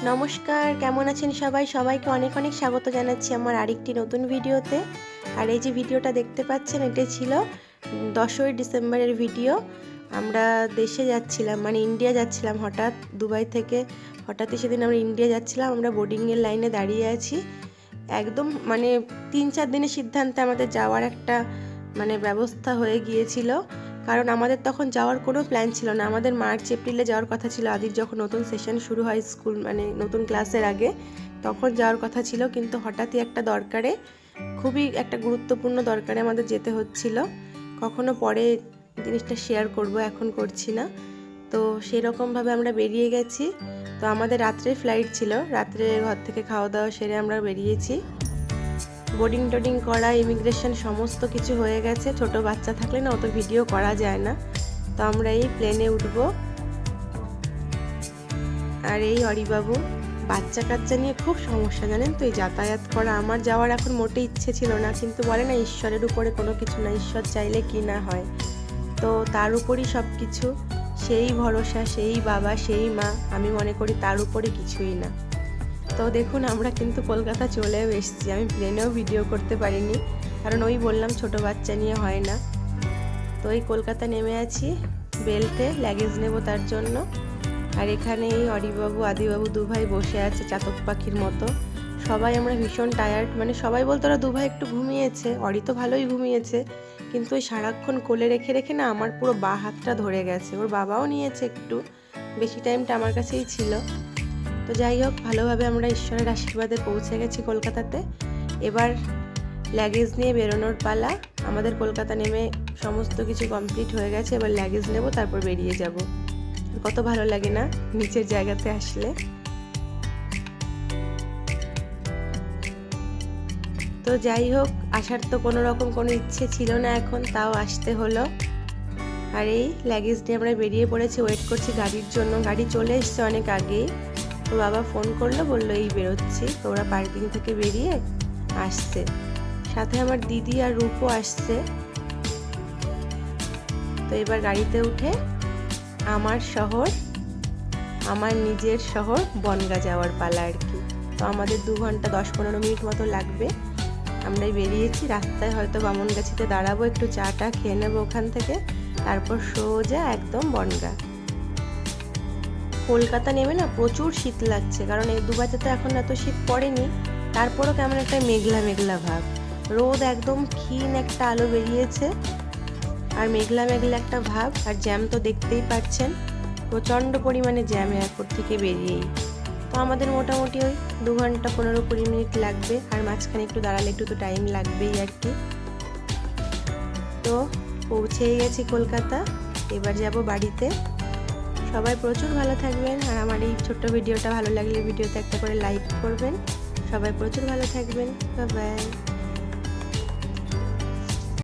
নমস্কার, কেমন আছেন সবাই? সবাইকে অনেক অনেক স্বাগত জানাচ্ছি আমার আরেকটি নতুন ভিডিওতে। আর এই যে ভিডিওটা দেখতে পাচ্ছেন, এটা ছিল 10ই ডিসেম্বরের ভিডিও। আমরা দেশে যাচ্ছিলাম, মানে ইন্ডিয়া যাচ্ছিলাম। হঠাৎ দুবাই থেকে হঠাৎই সেদিন আমরা ইন্ডিয়া যাচ্ছিলাম। আমরা বোর্ডিংয়ের লাইনে দাঁড়িয়ে আছি। একদম মানে 3-4 দিনের সিদ্ধান্তে আমাদের যাওয়ার একটা ব্যবস্থা হয়ে গিয়েছিল। কারণ আমাদের তখন যাওয়ার কোনো প্ল্যান ছিল না। আমাদের মার্চ এপ্রিলে যাওয়ার কথা ছিল, আদির যখন নতুন সেশন শুরু হয় স্কুল, নতুন ক্লাসের আগে, তখন যাওয়ার কথা ছিল। কিন্তু হঠাৎই একটা দরকারে, খুবই একটা গুরুত্বপূর্ণ দরকারে আমাদের যেতে হচ্ছিল। কখনো পরে জিনিসটা শেয়ার করব, এখন করছি না। তো সেরকমভাবে আমরা বেরিয়ে গেছি। তো আমাদের রাত্রে ফ্লাইট ছিল, রাত্রে ঘর থেকে খাওয়া দাওয়া সেরে আমরা বেরিয়েছি। বোর্ডিং টোডিং করা, ইমিগ্রেশন সমস্ত কিছু হয়ে গেছে। ছোট বাচ্চা থাকলে না অত ভিডিও করা যায় না। তো আমরা এই প্লেনে উঠবো। আর এই অরিবাবু, বাচ্চা কাচ্চা নিয়ে খুব সমস্যা জানেন তো এই যাতায়াত করা। আমার যাওয়ার এখন মোটে ইচ্ছে ছিল না, কিন্তু বলে না ঈশ্বরের উপরে কোনো কিছু না, ঈশ্বর চাইলে কি না হয়। তো তার উপরই সব কিছু, সেই ভরসা, সেই বাবা, সেই মা। আমি মনে করি তার উপরে কিছুই না। তো দেখুন, আমরা কিন্তু কলকাতা চলেও এসেছি। আমি প্লেনেও ভিডিও করতে পারিনি, কারণ ওই বললাম ছোট বাচ্চা নিয়ে হয় না। তো এই কলকাতা নেমে আছি, বেল্টে লাগেজ নেব তার জন্য। আর এখানে এই অরিবাবু, আদিবাবু দু ভাই বসে আছে চাতক পাখির মতো। সবাই আমরা ভীষণ টায়ার্ড, সবাই বলতে ওরা দু ভাই একটু ঘুমিয়েছে, অরি তো ভালোই ঘুমিয়েছে, কিন্তু ওই সারাক্ষণ কোলে রেখে রেখে না আমার পুরো বাঁ হাতটা ধরে গেছে। ওর বাবাও নিয়েছে একটু, বেশি টাইমটা আমার কাছেই ছিল। তো যাই হোক, ভালোভাবে আমরা ঈশ্বরের আশীর্বাদে পৌঁছে গেছি কলকাতাতে। এবার লাগেজ নিয়ে বেরোনোর পালা। আমাদের কলকাতা নেমে সমস্ত কিছু কমপ্লিট হয়ে গেছে। এবার লাগেজ নেব, তারপর বেরিয়ে যাব। কত ভালো লাগে না নিচের জায়গাতে আসলে। তো যাই হোক, আসার তো কোনো রকম কোনো ইচ্ছে ছিল না এখন, তাও আসতে হলো। আর এই লাগেজ নিয়ে আমরা বেরিয়ে পড়েছি, ওয়েট করছি গাড়ির জন্য। গাড়ি চলে এসছে অনেক আগেই। তো বাবা ফোন করলো, বললো এই বেরোচ্ছি। তো ওরা পার্কিং থেকে বেরিয়ে আসছে। সাথে আমার দিদি আর রূপও আসছে। তো এবার গাড়িতে উঠে আমার শহর, আমার নিজের শহর বনগাঁ যাওয়ার পালা আর কি। তো আমাদের 2 ঘন্টা 10-15 মিনিট মতো লাগবে। আমরাই বেরিয়েছি। রাস্তায় হয়তো বামনগাছিতে দাঁড়াবো, একটু চা খেয়ে নেবো ওখান থেকে, তারপর সোজা একদম বনগাঁ। কলকাতা নেমে না প্রচুর শীত লাগছে, কারণ এই দুবাইতে তো এখন এত শীত পড়েনি। তারপরও কেমন একটা মেঘলা মেঘলা ভাব। রোদ একদম ক্ষীণ একটা আলো বেরিয়েছে, আর মেঘলা মেঘলা একটা ভাব। আর জ্যাম তো দেখতেই পাচ্ছেন, প্রচণ্ড পরিমাণে জ্যাম এয়ারপোর্ট থেকে বেরিয়েই। তো আমাদের মোটামুটি ওই 2 ঘন্টা 15-20 মিনিট লাগবে। আর মাঝখানে একটু দাঁড়ালে একটু তো টাইম লাগবেই আর কি। তো পৌঁছেই গেছি কলকাতা। এবার যাব বাড়িতে। সবাই প্রচুর ভালো থাকবেন। আর আমার এই ছোট্ট ভিডিওটা ভালো লাগলে ভিডিওতে একটা করে লাইক করবেন। সবাই প্রচুর ভালো থাকবেন। Bye bye.